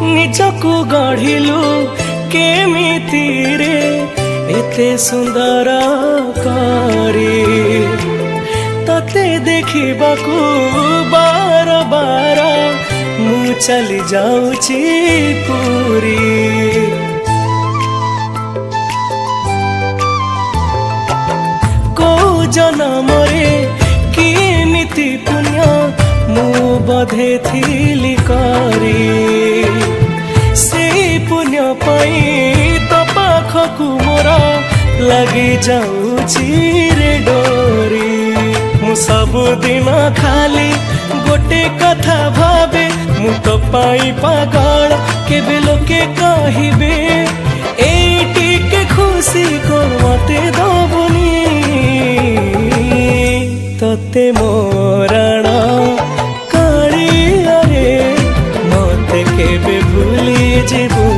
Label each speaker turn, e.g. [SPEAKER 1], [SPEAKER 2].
[SPEAKER 1] ନିଜକୁ ଗଢିଲୁ କେମିତି ରେ एते सुंदर करी तते देखिबाकू बार बार मु चली जाऊची पूरी। को जनमरे कि नीति पुण्य मु बधे थिली करी से पुण्य पाई तो पाखकू मोरा लगी जाऊची रे डोरी। मु सब दिन खाली गोटे कथा भावे मु तो पाई पागल केबे लोके कहिबे एटी के खुशी को मते दबुनी तते मोरण कालिया रे मते केबे भूली जीवु।